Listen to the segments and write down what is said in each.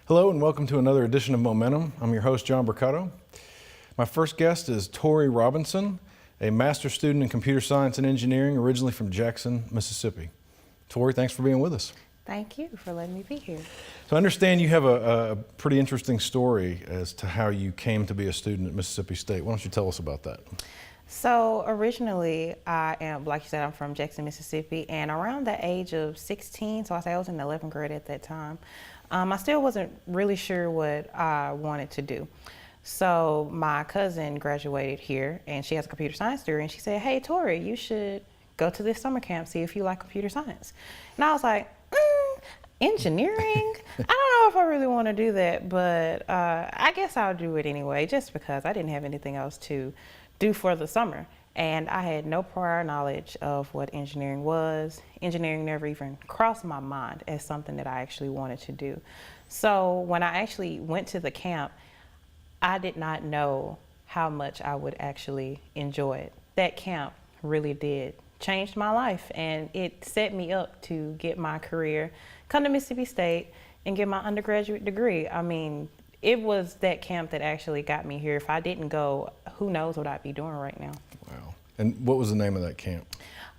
Hello and welcome to another edition of Momentum. I'm your host, John Bercato. My first guest is Tori Robinson, a master's student in computer science and engineering, originally from Jackson, Mississippi. Tori, thanks for being with us. Thank you for letting me be here. So I understand you have a pretty interesting story as to how you came to be a student at Mississippi State. Why don't you tell us about that? So originally, I am, like you said, I'm from Jackson, Mississippi, and around the age of 16, so I was in the 11th grade at that time, I still wasn't really sure what I wanted to do. So my cousin graduated here, and she has a computer science degree, and she said, "Hey, Tori, you should go to this summer camp, see if you like computer science." And I was like, engineering? I don't know if I really want to do that, but I guess I'll do it anyway, just because I didn't have anything else to do for the summer. And I had no prior knowledge of what engineering was. Engineering never even crossed my mind as something that I actually wanted to do. So when I actually went to the camp, I did not know how much I would actually enjoy it. That camp really did change my life, and it set me up to get my career, come to Mississippi State, and get my undergraduate degree. I mean, it was that camp that actually got me here. If I didn't go, who knows what I'd be doing right now. Wow. And what was the name of that camp?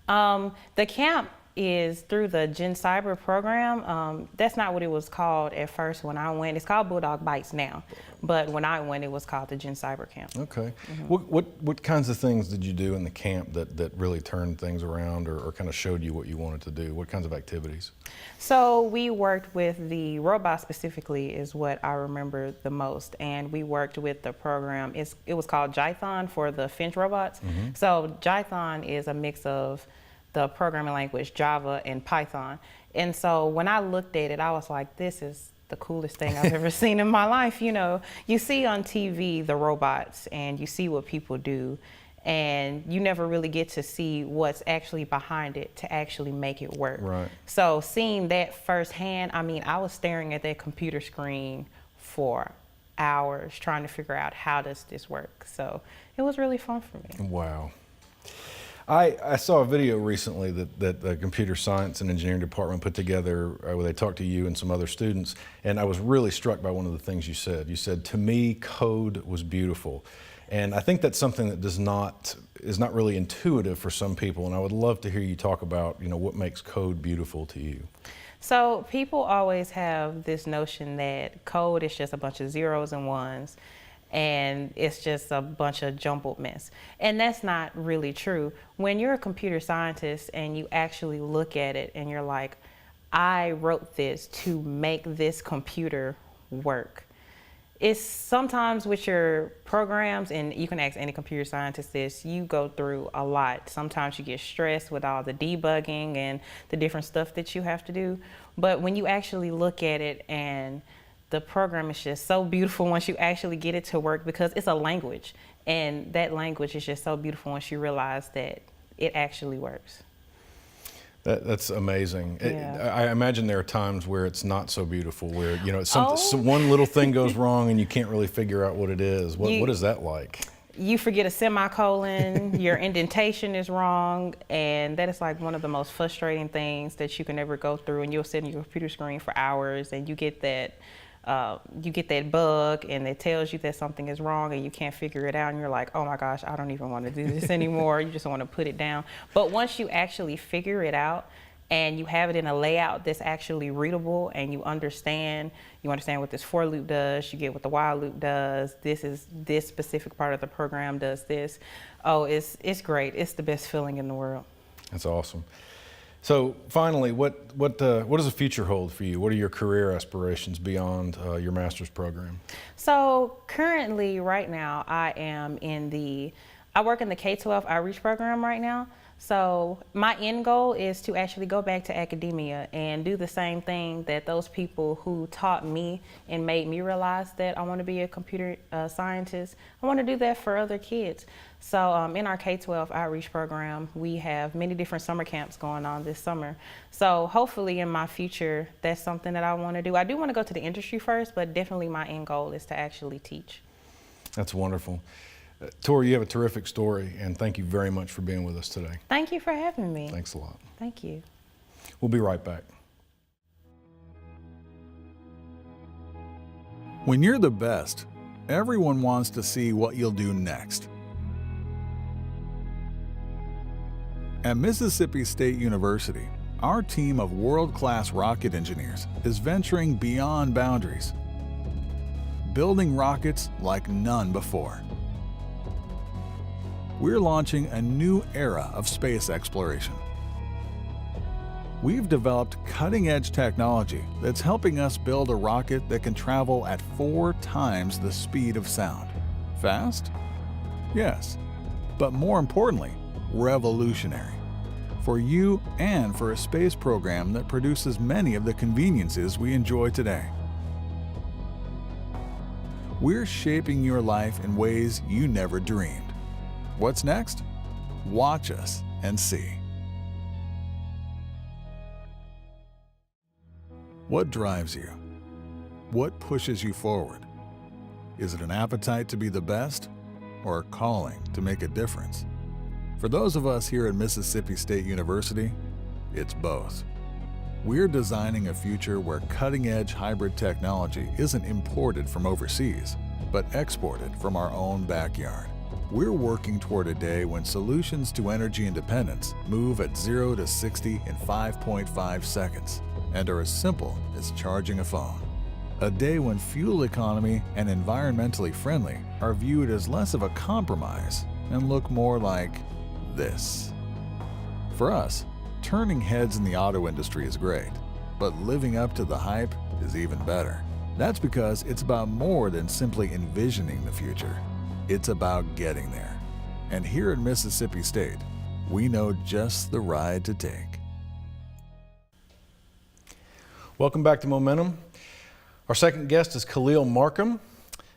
The camp is through the Gen Cyber program. That's not what it was called at first when I went. It's called Bulldog Bites now, but when I went, it was called the Gen Cyber camp. Okay. What kinds of things did you do in the camp that really turned things around or kind of showed you what you wanted to do? What kinds of activities? So we worked with the robots specifically is what I remember the most, and we worked with the program. It was called Jython for the Finch robots. So Jython is a mix of the programming language Java and Python. And so when I looked at it, I was like, this is the coolest thing I've ever seen in my life. You know, you see on TV the robots and you see what people do, and you never really get to see what's actually behind it to actually make it work. Right. So seeing that firsthand, I mean, I was staring at that computer screen for hours trying to figure out how does this work. So it was really fun for me. Wow. I saw a video recently that the computer science and engineering department put together where they talked to you and some other students, and I was really struck by one of the things you said. You said, "To me, code was beautiful." And I think that's something that is not really intuitive for some people, and I would love to hear you talk about, you know, what makes code beautiful to you. So people always have this notion that code is just a bunch of zeros and ones, and it's just a bunch of jumbled mess. And that's not really true. When you're a computer scientist and you actually look at it and you're like, I wrote this to make this computer work. It's sometimes with your programs, and you can ask any computer scientist this, you go through a lot. Sometimes you get stressed with all the debugging and the different stuff that you have to do. But when you actually look at it, and the program is just so beautiful once you actually get it to work, because it's a language, and that language is just so beautiful once you realize that it actually works. That's amazing. Yeah. I imagine there are times where it's not so beautiful, where, you know, one little thing goes wrong and you can't really figure out what it is. What is that like? You forget a semicolon, your indentation is wrong, and that is like one of the most frustrating things that you can ever go through. And you'll sit on your computer screen for hours and you get that bug, and it tells you that something is wrong and you can't figure it out, and you're like, oh my gosh, I don't even want to do this anymore. You just want to put it down. But once you actually figure it out and you have it in a layout that's actually readable, and you understand what this for loop does, you get what the while loop does, this specific part of the program does this. Oh, it's great. It's the best feeling in the world. That's awesome. So finally, what does the future hold for you? What are your career aspirations beyond your master's program? So currently, right now, I work in the K-12 outreach program right now. So my end goal is to actually go back to academia and do the same thing that those people who taught me and made me realize that I want to be a computer scientist. I want to do that for other kids. So in our K-12 outreach program, we have many different summer camps going on this summer. So hopefully in my future, that's something that I want to do. I do want to go to the industry first, but definitely my end goal is to actually teach. That's wonderful. Tori, you have a terrific story, and thank you very much for being with us today. Thank you for having me. Thanks a lot. Thank you. We'll be right back. When you're the best, everyone wants to see what you'll do next. At Mississippi State University, our team of world-class rocket engineers is venturing beyond boundaries, building rockets like none before. We're launching a new era of space exploration. We've developed cutting-edge technology that's helping us build a rocket that can travel at 4 times the speed of sound. Fast? Yes. But more importantly, revolutionary. For you and for a space program that produces many of the conveniences we enjoy today. We're shaping your life in ways you never dreamed. What's next? Watch us and see. What drives you? What pushes you forward? Is it an appetite to be the best or a calling to make a difference? For those of us here at Mississippi State University, it's both. We're designing a future where cutting-edge hybrid technology isn't imported from overseas, but exported from our own backyard. We're working toward a day when solutions to energy independence move at 0 to 60 in 5.5 seconds and are as simple as charging a phone. A day when fuel economy and environmentally friendly are viewed as less of a compromise and look more like this. For us, turning heads in the auto industry is great, but living up to the hype is even better. That's because it's about more than simply envisioning the future. It's about getting there. And here at Mississippi State, we know just the ride to take. Welcome back to Momentum. Our second guest is Khalil Markham,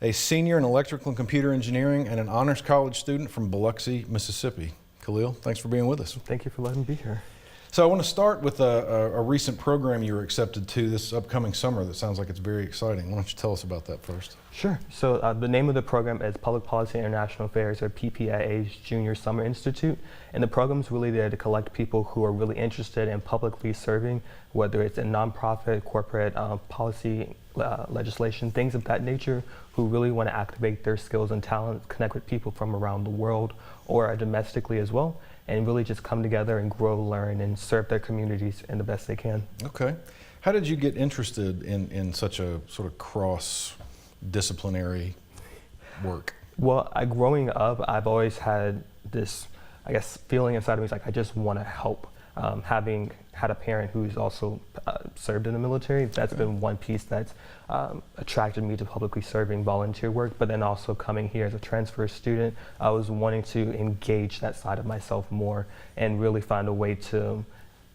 a senior in electrical and computer engineering and an honors college student from Biloxi, Mississippi. Khalil, thanks for being with us. Thank you for letting me be here. So I want to start with a recent program you were accepted to this upcoming summer that sounds like it's very exciting. Why don't you tell us about that first? Sure. So the name of the program is Public Policy and International Affairs, or PPIA's Junior Summer Institute. And the program is really there to collect people who are really interested in publicly serving, whether it's in nonprofit, corporate, policy, legislation, things of that nature, who really want to activate their skills and talents, connect with people from around the world or domestically as well, and really just come together and grow, learn, and serve their communities in the best they can. Okay. How did you get interested in such a sort of cross-disciplinary work? Well, growing up, I've always had this, I guess, feeling inside of me, like I just want to help. Having had a parent who's also served in the military, that's been one piece that's attracted me to publicly serving volunteer work, but then also coming here as a transfer student, I was wanting to engage that side of myself more and really find a way to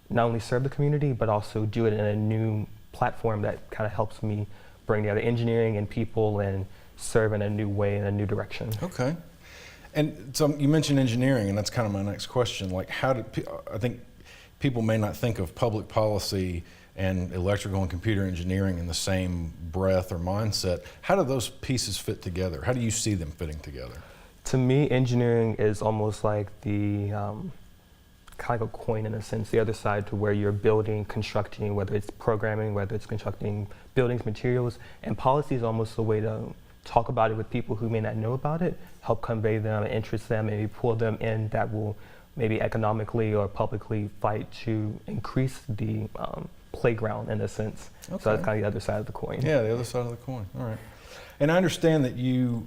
not only serve the community, but also do it in a new platform that kind of helps me bring together engineering and people and serve in a new way, in a new direction. Okay. And so you mentioned engineering, and that's kind of my next question. Like, how did, I think people may not think of public policy and electrical and computer engineering in the same breath or mindset. How do those pieces fit together? How do you see them fitting together? To me, engineering is almost like the kind of a coin in a sense, the other side, to where you're building, constructing, whether it's programming, whether it's constructing buildings, materials, and policy is almost a way to talk about it with people who may not know about it, help convey them, interest them, maybe pull them in that will maybe economically or publicly fight to increase the playground in a sense. Okay. So that's kind of the other side of the coin. Yeah, the other side of the coin. All right. And I understand that you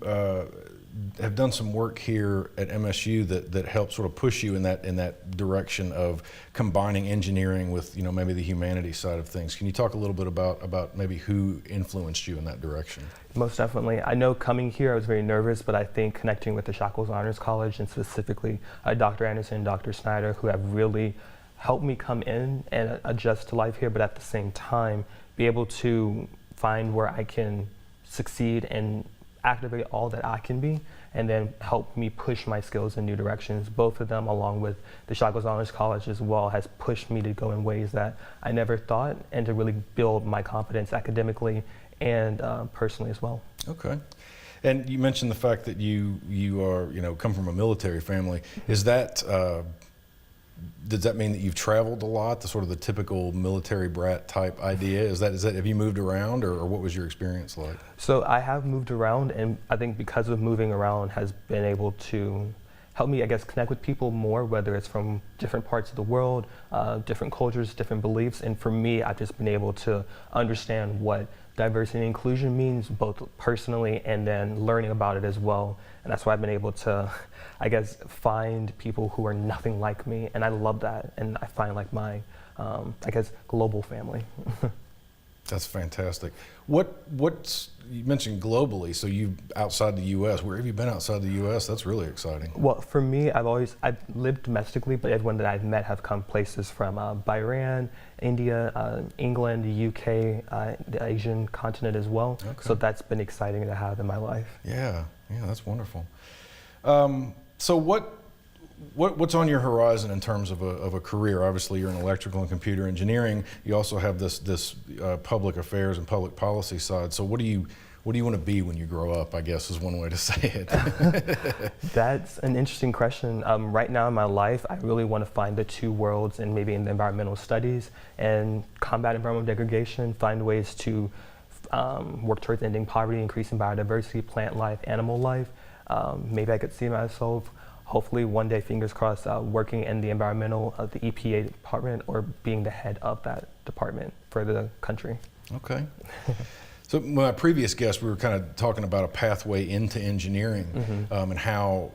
have done some work here at MSU that helps sort of push you in that direction of combining engineering with, you know, maybe the humanities side of things. Can you talk a little bit about maybe who influenced you in that direction? Most definitely. I know coming here I was very nervous, but I think connecting with the Shackles Honors College and specifically Dr. Anderson, Dr. Snyder, who have really helped me come in and adjust to life here, but at the same time be able to find where I can succeed and activate all that I can be, and then help me push my skills in new directions. Both of them, along with the Shackles Honors College as well, has pushed me to go in ways that I never thought, and to really build my confidence academically and personally as well. Okay. And you mentioned the fact that you are, you know, come from a military family. Is that does that mean that you've traveled a lot, the sort of the typical military brat type idea? Is that have you moved around, or what was your experience like? So I have moved around, and I think because of moving around has been able to help me, I guess, connect with people more, whether it's from different parts of the world, different cultures, different beliefs. And for me, I've just been able to understand what diversity and inclusion means, both personally and then learning about it as well. And that's why I've been able to, I guess, find people who are nothing like me. And I love that. And I find like my, I guess, global family. That's fantastic. What's you mentioned globally, so you outside the U.S. Where have you been outside the U.S.? That's really exciting. Well, for me, I've lived domestically, but everyone that I've met have come places from Bahrain, India, England, the UK, the Asian continent as well. Okay. So that's been exciting to have in my life. Yeah, that's wonderful. So what's on your horizon in terms of a career? Obviously, you're in electrical and computer engineering. You also have this public affairs and public policy side. So what do you want to be when you grow up, I guess is one way to say it. That's an interesting question. Right now in my life, I really want to find the two worlds, and maybe in the environmental studies and combat environmental degradation, find ways to work towards ending poverty, increasing biodiversity, plant life, animal life. Maybe I could see myself, hopefully one day, fingers crossed, working in the environmental, the EPA department, or being the head of that department for the country. Okay. So my previous guest, we were kind of talking about a pathway into engineering, and how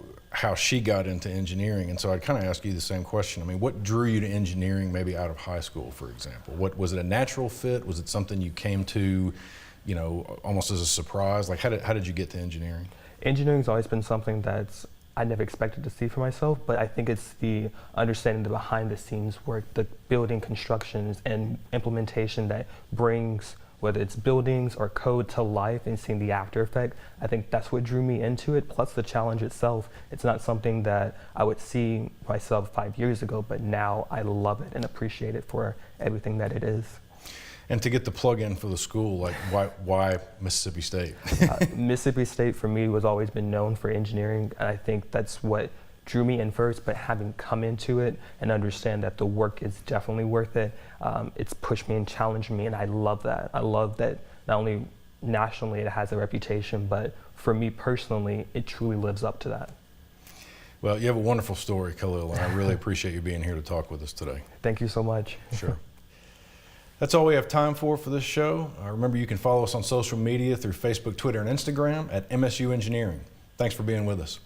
she got into engineering. And so I'd kind of ask you the same question. I mean, what drew you to engineering maybe out of high school, for example? What was it, a natural fit? Was it something you came to, almost as a surprise? Like how did you get to engineering? Engineering's always been something that's I never expected to see for myself, but I think it's the understanding the behind the scenes work, the building constructions and implementation that brings, whether it's buildings or code, to life, and seeing the after effect. I think that's what drew me into it, plus the challenge itself. It's not something that I would see myself 5 years ago, but now I love it and appreciate it for everything that it is. And to get the plug in for the school, like why Mississippi State? Mississippi State for me was always been known for engineering, and I think that's what drew me in first, but having come into it and understand that the work is definitely worth it, it's pushed me and challenged me, and I love that. I love that not only nationally it has a reputation, but for me personally, it truly lives up to that. Well, you have a wonderful story, Khalil, and I really appreciate you being here to talk with us today. Thank you so much. Sure. That's all we have time for this show. Remember, you can follow us on social media through Facebook, Twitter, and Instagram at MSU Engineering. Thanks for being with us.